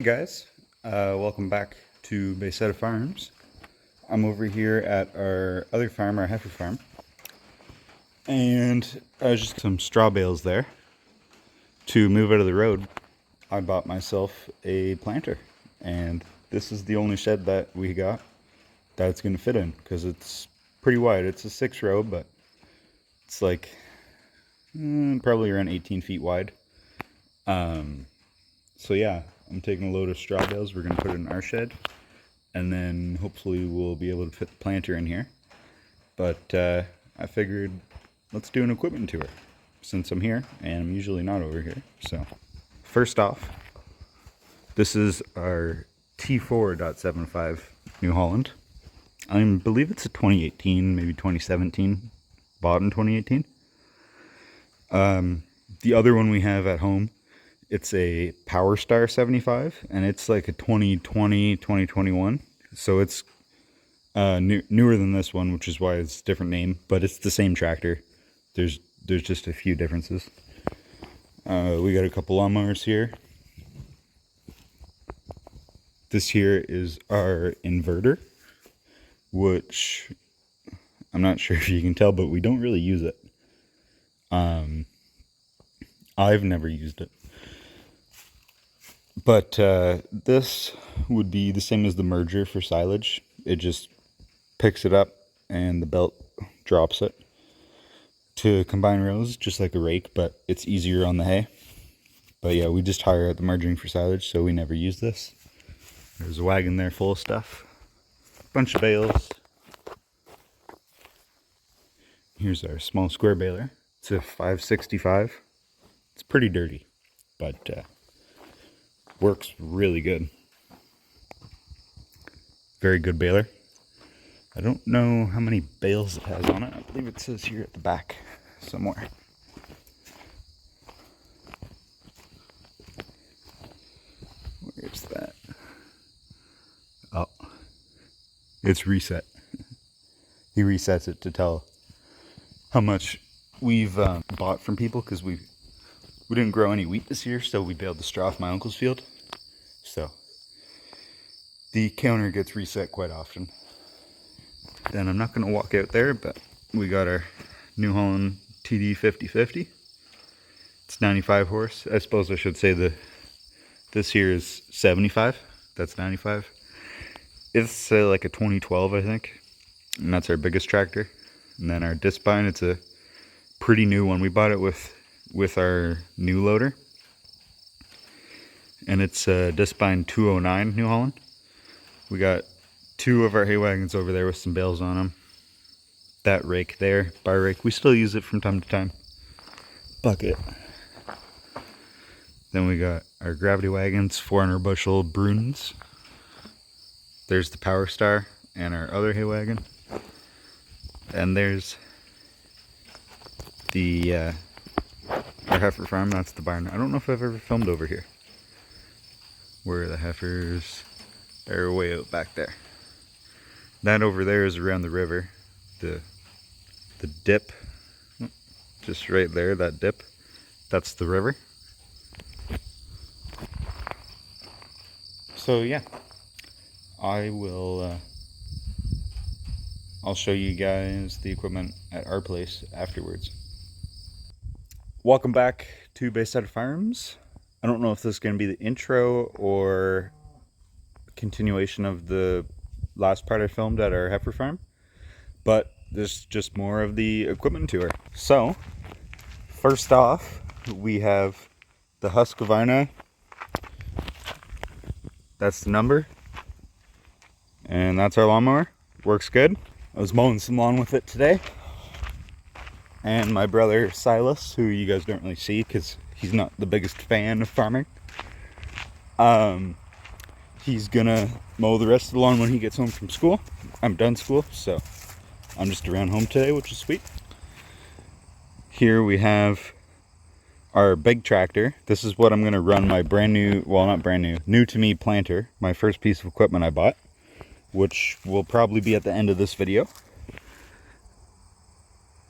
Hey guys, welcome back to Bayside Farms. I'm over here at our other farm, our heifer farm, and I was just some straw bales there. To move out of the road, I bought myself a planter, and this is the only shed that we got that's going to fit in because it's pretty wide. It's a 6-row, but it's like probably around 18 feet wide. So yeah, I'm taking a load of straw bales. We're going to put it in our shed, and then hopefully we'll be able to fit the planter in here. But I figured let's do an equipment tour since I'm here, and I'm usually not over here. So first off, this is our T4.75 New Holland. I believe it's a 2018, maybe 2017, bought in 2018. The other one we have at home, it's a Power Star 75, and it's like a 2020, 2021. So it's newer than this one, which is why it's a different name, but it's the same tractor. There's just a few differences. We got a couple lawnmowers here. This here is our inverter, which I'm not sure if you can tell, but we don't really use it. I've never used it. But this would be the same as the merger for silage. It just picks it up and the belt drops it to combine rows, just like a rake, but it's easier on the hay. But yeah, we just hire at the merging for silage, so we never use this. There's a wagon there full of stuff. Bunch of bales. Here's our small square baler. It's a 565. It's pretty dirty, but works really good. Very good baler. I don't know how many bales it has on it. I believe it says here at the back somewhere. Where's that? Oh, it's reset. He resets it to tell how much we've bought from people, because we didn't grow any wheat this year, so we baled the straw off my uncle's field. So the counter gets reset quite often. Then I'm not going to walk out there, but we got our New Holland TD 5050. It's 95 horse. I suppose I should say this here is 75. That's 95. It's like a 2012, I think, and that's our biggest tractor. And then our disc spine, it's a pretty new one. We bought it with our new loader, and it's a disc spine 209 New Holland. We got two of our hay wagons over there with some bales on them. That rake there, bar rake, we still use it from time to time. Bucket. Then we got our gravity wagons, 400 bushel Bruins. There's the Power Star and our other hay wagon. And there's the our heifer farm. That's the barn. I don't know if I've ever filmed over here, where the heifers are way out back there. That over there is around the river. The dip, just right there, that dip, that's the river. So yeah, I'll show you guys the equipment at our place afterwards. Welcome back to Bayside Farms. I don't know if this is going to be the intro or a continuation of the last part I filmed at our heifer farm, but this is just more of the equipment tour. So first off, we have the Husqvarna. That's the number, and that's our lawnmower. Works good. I was mowing some lawn with it today, and my brother Silas, who you guys don't really see because he's not the biggest fan of farming, he's gonna mow the rest of the lawn when he gets home from school. I'm done school, so I'm just around home today, which is sweet. Here we have our big tractor. This is what I'm gonna run my brand new, well, not brand new, new to me planter, my first piece of equipment I bought, which will probably be at the end of this video.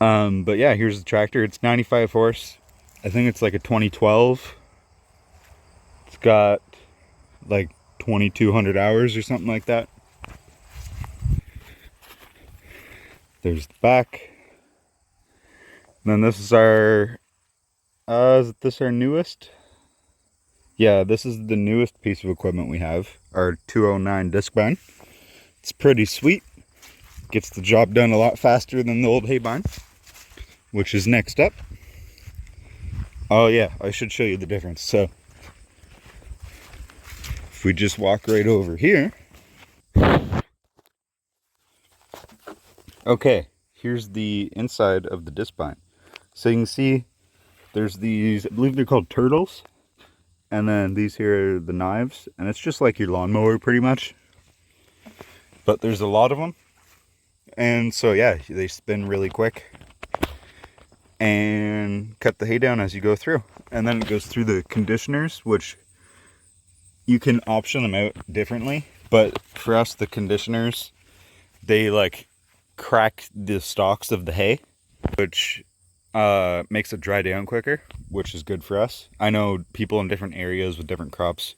But yeah, here's the tractor. It's 95 horse. I think it's like a 2012. It's got like 2,200 hours or something like that. There's the back. And then this is our, is this our newest? Yeah, this is the newest piece of equipment we have, our 209 disc bind. It's pretty sweet. Gets the job done a lot faster than the old hay bind, which is next up. Oh yeah, I should show you the difference. So if we just walk right over here. Okay, here's the inside of the disc bind. So you can see there's these, I believe they're called turtles. And then these here are the knives, and it's just like your lawnmower pretty much. But there's a lot of them. And so yeah, they spin really quick and cut the hay down as you go through. And then it goes through the conditioners, which you can option them out differently. But for us, the conditioners, they like crack the stalks of the hay, which makes it dry down quicker, which is good for us. I know people in different areas with different crops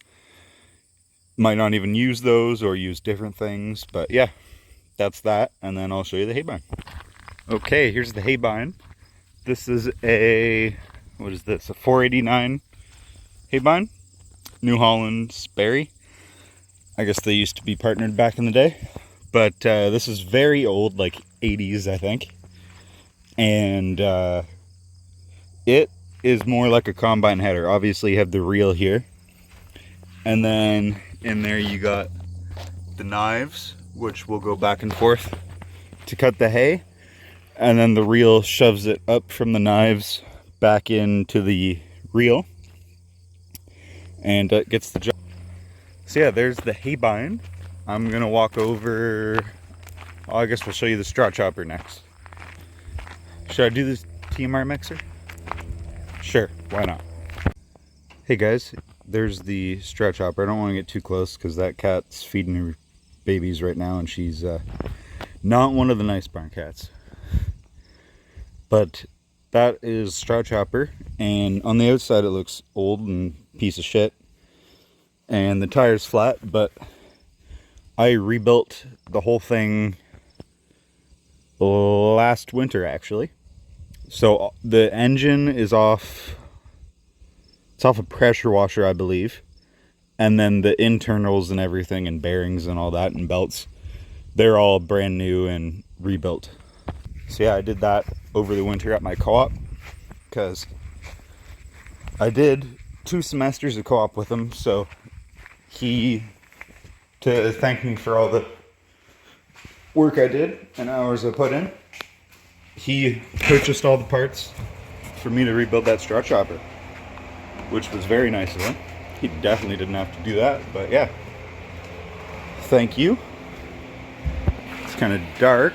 might not even use those or use different things, but yeah, that's that. And then I'll show you the hay bind. Okay, here's the hay bind. This is a, what is this? A 489 hay bind, New Holland Sperry. I guess they used to be partnered back in the day, but this is very old, like 80s, I think. And it is more like a combine header. Obviously you have the reel here, and then in there you got the knives, which will go back and forth to cut the hay, and then the reel shoves it up from the knives back into the reel, and it gets the job. So yeah, there's the hay bind. I'm gonna walk over, oh, I guess we'll show you the straw chopper next. Should I do this TMR mixer? Sure, why not? Hey guys, there's the straw chopper. I don't want to get too close because that cat's feeding her babies right now, and she's not one of the nice barn cats. But that is straw chopper, and on the outside it looks old and piece of shit, and the tire's flat, but I rebuilt the whole thing last winter actually. So the engine is off, it's off a pressure washer, I believe. And then the internals and everything and bearings and all that and belts, they're all brand new and rebuilt. So yeah, I did that over the winter at my co-op because I did 2 semesters of co-op with him. So he, to thank me for all the work I did and hours I put in, he purchased all the parts for me to rebuild that straw chopper, which was very nice of him. He definitely didn't have to do that, but yeah. Thank you. It's kind of dark.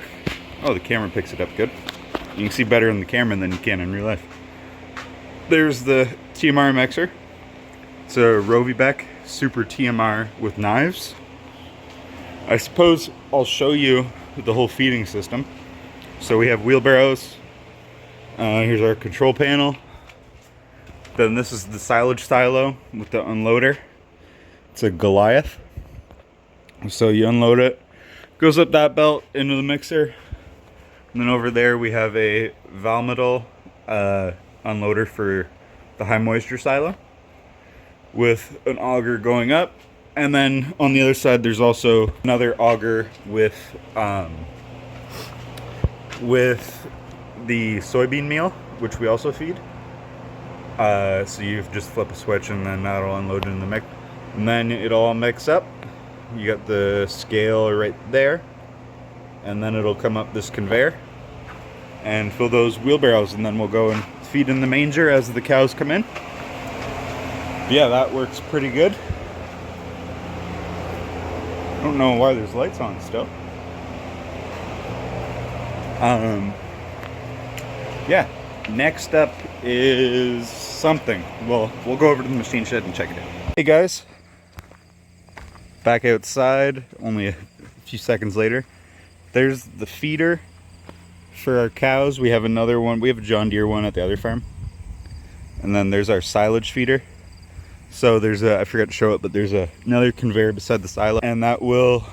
Oh, the camera picks it up good. You can see better in the camera than you can in real life. There's the TMR mixer. It's a Rovibeck Super TMR with knives. I suppose I'll show you the whole feeding system. So we have wheelbarrows. Here's our control panel. Then this is the silage silo with the unloader. It's a Goliath. So you unload it, goes up that belt into the mixer. And then over there we have a Valmetal unloader for the high moisture silo with an auger going up. And then on the other side there's also another auger with the soybean meal, which we also feed. So you just flip a switch and then that'll unload in the mix. And then it'll all mix up. You got the scale right there. And then it'll come up this conveyor and fill those wheelbarrows, and then we'll go and feed in the manger as the cows come in. But yeah, that works pretty good. I don't know why there's lights on still. Yeah, next up is something. Well, we'll go over to the machine shed and check it out. Hey guys, back outside, only a few seconds later. There's the feeder for our cows. We have another one, we have a John Deere one at the other farm. And then there's our silage feeder. So there's a, I forgot to show it, but there's another conveyor beside the silo, and that will,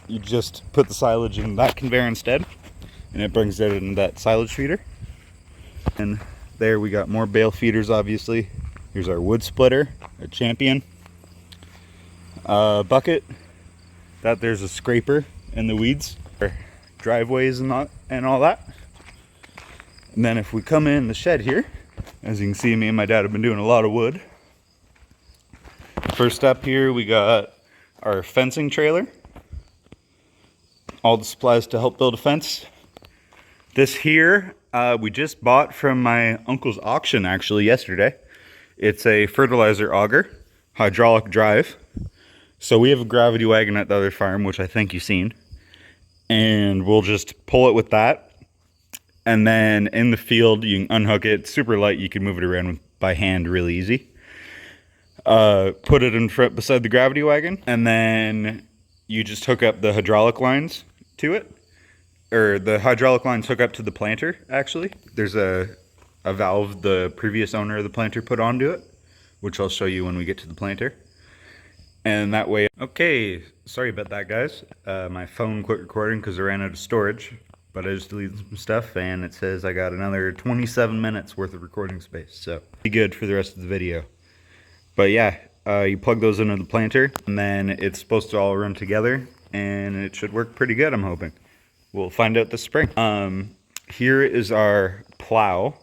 you just put the silage in that conveyor instead, and it brings it into that silage feeder. And there we got more bale feeders, obviously. Here's our wood splitter, a champion. Bucket, that there's a scraper in the weeds, driveways and all that. And then if we come in the shed here, as you can see, me and my dad have been doing a lot of wood. First up here, we got our fencing trailer. All the supplies to help build a fence. This here, we just bought from my uncle's auction actually yesterday. It's a fertilizer auger, hydraulic drive. So we have a gravity wagon at the other farm, which I think you've seen. And we'll just pull it with that. And then in the field, you can unhook it. It's super light, you can move it around by hand really easy. Put it in front beside the gravity wagon, and then you just hook up the hydraulic lines to it. Or the hydraulic lines hook up to the planter, actually. There's a valve the previous owner of the planter put onto it, which I'll show you when we get to the planter. And that way, okay, sorry about that, guys. My phone quit recording because I ran out of storage, but I just deleted some stuff, and it says I got another 27 minutes worth of recording space, so be good for the rest of the video. But yeah, you plug those into the planter, and then it's supposed to all run together, and it should work pretty good, I'm hoping. We'll find out this spring. Here is our plow.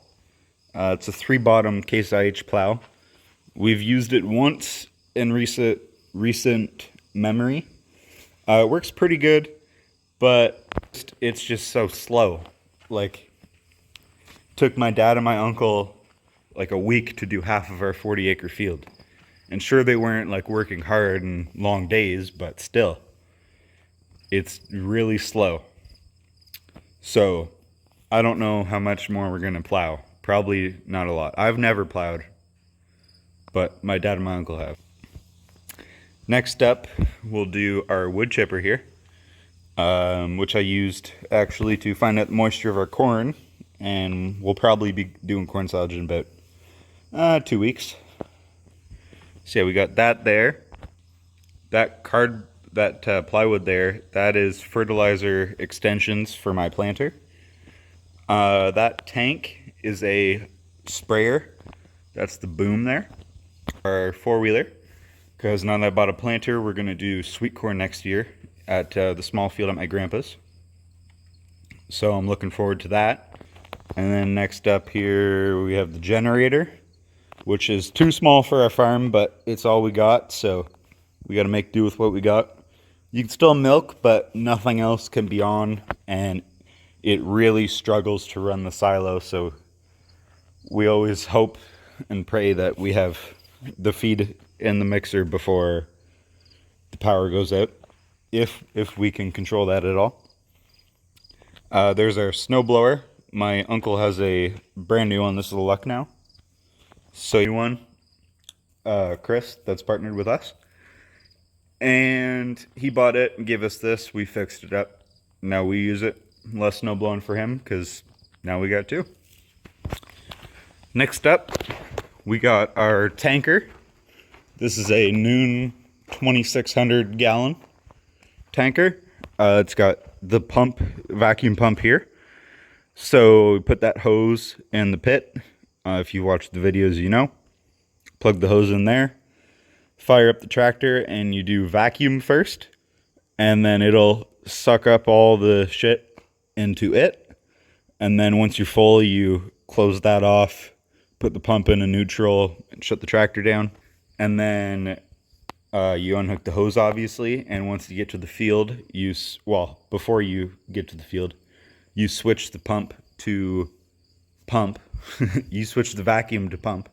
It's a 3-bottom Case IH plow. We've used it once in recent memory. It works pretty good, but it's just so slow. Like, took my dad and my uncle like a week to do half of our 40-acre field. And sure, they weren't like working hard and long days, but still, it's really slow. So I don't know how much more we're gonna plow. Probably not a lot. I've never plowed, but my dad and my uncle have. Next up, we'll do our wood chipper here, which I used actually to find out the moisture of our corn, and we'll probably be doing corn silage in about 2 weeks. So yeah, we got that there. That plywood there, that is fertilizer extensions for my planter. That tank is a sprayer. That's the boom there, our 4-wheeler. Because now that I bought a planter, we're gonna do sweet corn next year at the small field at my grandpa's. So I'm looking forward to that. And then next up here, we have the generator, which is too small for our farm, but it's all we got, so we got to make do with what we got. You can still milk, but nothing else can be on, and it really struggles to run the silo, so we always hope and pray that we have the feed in the mixer before the power goes out, if we can control that at all. There's our snowblower. My uncle has a brand new one. This is a Lucknow. So you one, Chris, that's partnered with us, and he bought it and gave us this. We fixed it up. Now we use it. Less snow blowing for him because now we got 2. Next up, we got our tanker. This is a Noon 2600 gallon tanker. It's got the vacuum pump here. So we put that hose in the pit. If you watched the videos, you know. Plug the hose in there, fire up the tractor, and you do vacuum first, and then it'll suck up all the shit into it. And then once you're full, you close that off, put the pump in a neutral, and shut the tractor down. And then you unhook the hose, obviously, and once you get to the field, before you get to the field, you switch the pump to pump. You switch the vacuum to pump,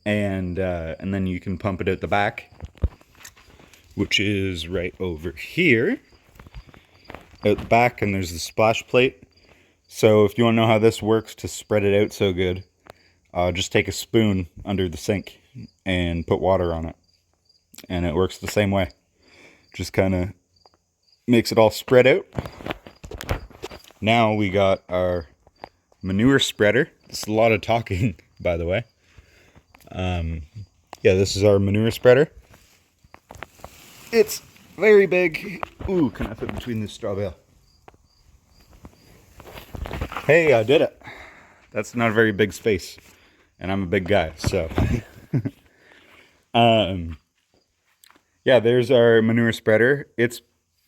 and then you can pump it out the back, which is right over here out the back, and there's the splash plate. So if you want to know how this works to spread it out so good, just take a spoon under the sink and put water on it, and it works the same way. Just kind of makes it all spread out. Now we got our manure spreader. It's a lot of talking, by the way. Yeah, this is our manure spreader. It's very big. Ooh, can I fit between this straw bale? Hey, I did it. That's not a very big space, and I'm a big guy, so. Yeah, there's our manure spreader. It's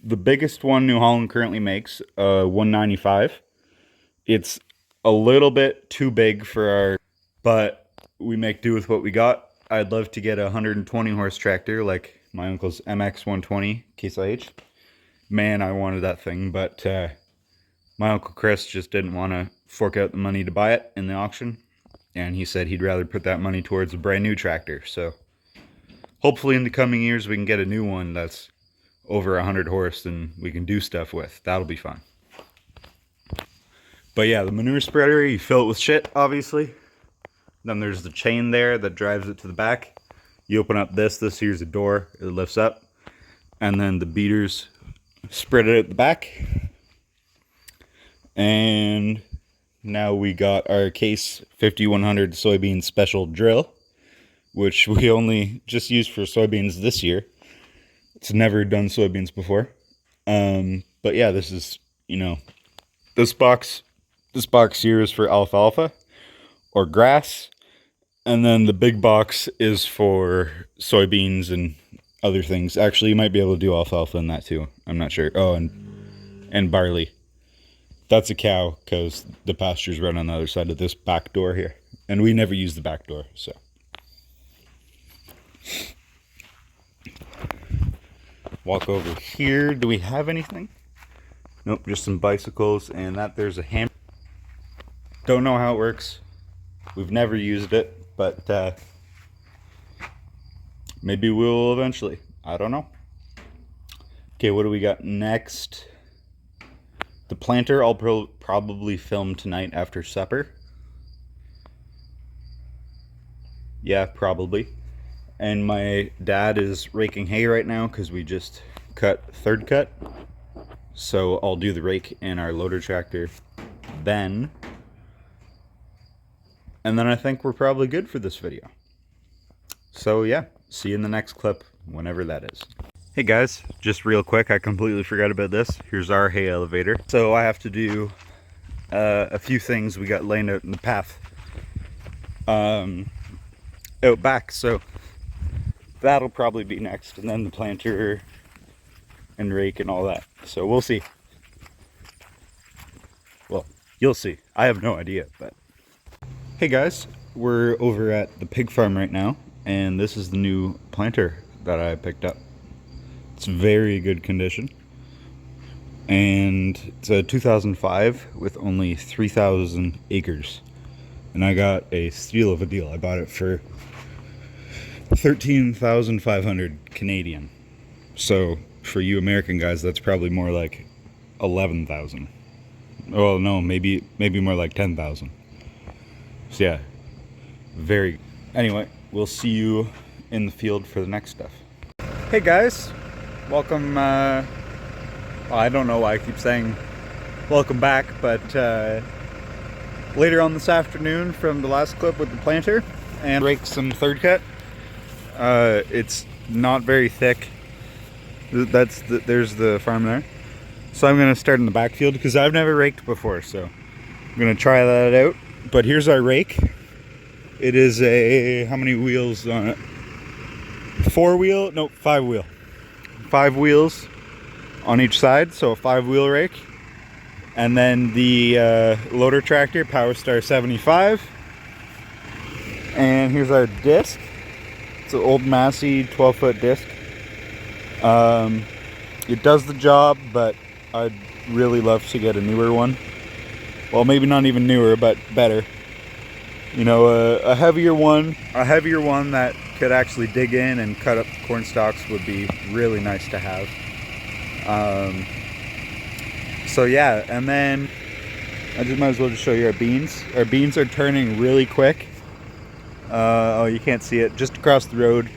the biggest one New Holland currently makes, 195. It's a little bit too big for our, but we make do with what we got. I'd love to get a 120 horse tractor like my uncle's MX 120 Case IH. Man, I wanted that thing, but my Uncle Chris just didn't want to fork out the money to buy it in the auction. And he said he'd rather put that money towards a brand new tractor. So hopefully in the coming years we can get a new one that's over 100 horse and we can do stuff with. That'll be fun. But yeah, the manure spreader, you fill it with shit, obviously. Then there's the chain there that drives it to the back. You open up this here's a door, it lifts up. And then the beaters spread it at the back. And now we got our Case 5100 soybean special drill, which we only just used for soybeans this year. It's never done soybeans before. But yeah, this is, you know, this box here is for alfalfa or grass. And then the big box is for soybeans and other things. Actually, you might be able to do alfalfa in that too. I'm not sure. Oh, and barley. That's a cow because the pastures run on the other side of this back door here. And we never use the back door, so. Walk over here. Do we have anything? Nope, just some bicycles and that there's a hammer. Don't know how it works. We've never used it, but maybe we'll eventually. I don't know. Okay, what do we got next? The planter I'll probably film tonight after supper. Yeah, probably. And my dad is raking hay right now because we just cut third cut. So I'll do the rake in our loader tractor then. And then I think we're probably good for this video. So yeah, see you in the next clip, whenever that is. Hey guys, just real quick, I completely forgot about this. Here's our hay elevator. So I have to do a few things we got laying out in the path out back. So that'll probably be next, and then the planter and rake and all that. So we'll see. Well, you'll see. I have no idea, but. Hey guys, we're over at the pig farm right now, and this is the new planter that I picked up. It's very good condition, and it's a 2005 with only 3,000 acres, and I got a steal of a deal. I bought it for 13,500 Canadian. So for you American guys, that's probably more like 11,000. Well, no, maybe more like 10,000. So yeah, very. Anyway, we'll see you in the field for the next stuff. Hey guys, welcome. I don't know why I keep saying welcome back, but later on this afternoon from the last clip with the planter and rake some third cut. It's not very thick. There's the farm there. So I'm gonna start in the backfield because I've never raked before, so I'm gonna try that out. But here's our rake. It is a, how many wheels on it? 4-wheel? No, 5-wheel. 5 wheels on each side, so a 5-wheel rake. And then the loader tractor, Power Star 75. And here's our disc. It's an old Massey 12-foot disc. It does the job, but I'd really love to get a newer one. Well, maybe not even newer, but better. You know, a heavier one that could actually dig in and cut up the corn stalks would be really nice to have. So yeah, and then I just might as well just show you our beans. Our beans are turning really quick. Oh, you can't see it. Just across the road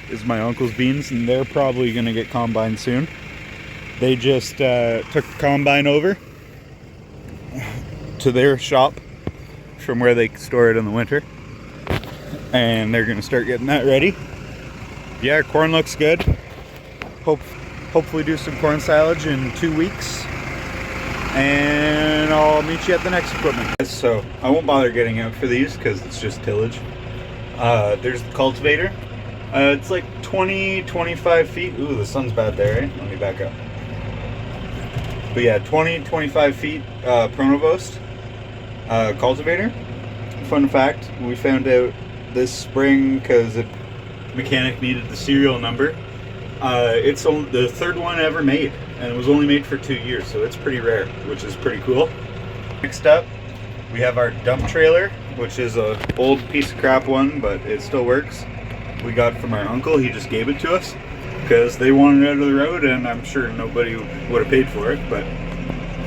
is my uncle's beans, and they're probably gonna get combined soon. They just took the combine over to their shop from where they store it in the winter, and they're gonna start getting that ready. yeah, corn looks good. Hopefully do some corn silage in 2 weeks. And I'll meet you at the next equipment. So I won't bother getting out for these because it's just tillage. There's the cultivator. It's like 20-25 feet. Ooh, the sun's bad there, eh? Let me back up. But yeah, 20-25 feet Pronovost cultivator. Fun fact, we found out this spring because a mechanic needed the serial number. It's the third one ever made, and it was only made for 2 years, so it's pretty rare, which is pretty cool. Next up, we have our dump trailer, which is a old piece of crap one, but it still works. We got from our uncle. He just gave it to us because they wanted it out of the road, and I'm sure nobody would have paid for it, but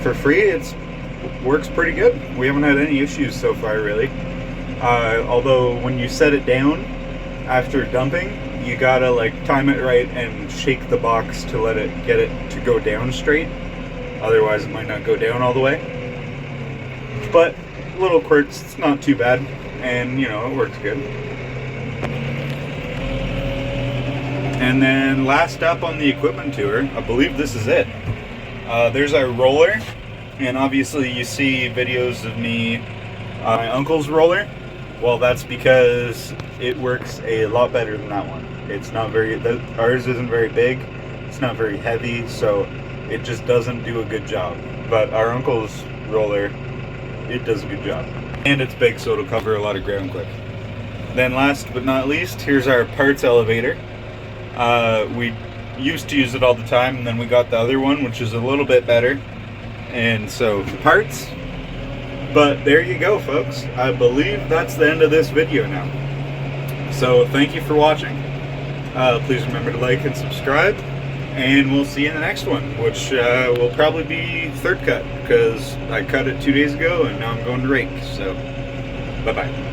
for free, it works pretty good. We haven't had any issues so far, really. Although when you set it down after dumping, you gotta like time it right and shake the box to get it to go down straight. Otherwise it might not go down all the way. But little quirks, it's not too bad, and you know, it works good. And then last up on the equipment tour, I believe this is it. There's our roller, and obviously you see videos of me, my uncle's roller. Well, that's because it works a lot better than that one. It's not ours isn't very big, it's not very heavy, so it just doesn't do a good job. But our uncle's roller, it does a good job. And it's big, so it'll cover a lot of ground quick. Then last but not least, here's our parts elevator. We used to use it all the time, and then we got the other one, which is a little bit better. And so, the parts. But there you go, folks. I believe that's the end of this video now. So thank you for watching. Please remember to like and subscribe, and we'll see you in the next one, which will probably be third cut because I cut it 2 days ago and now I'm going to rake. So bye bye.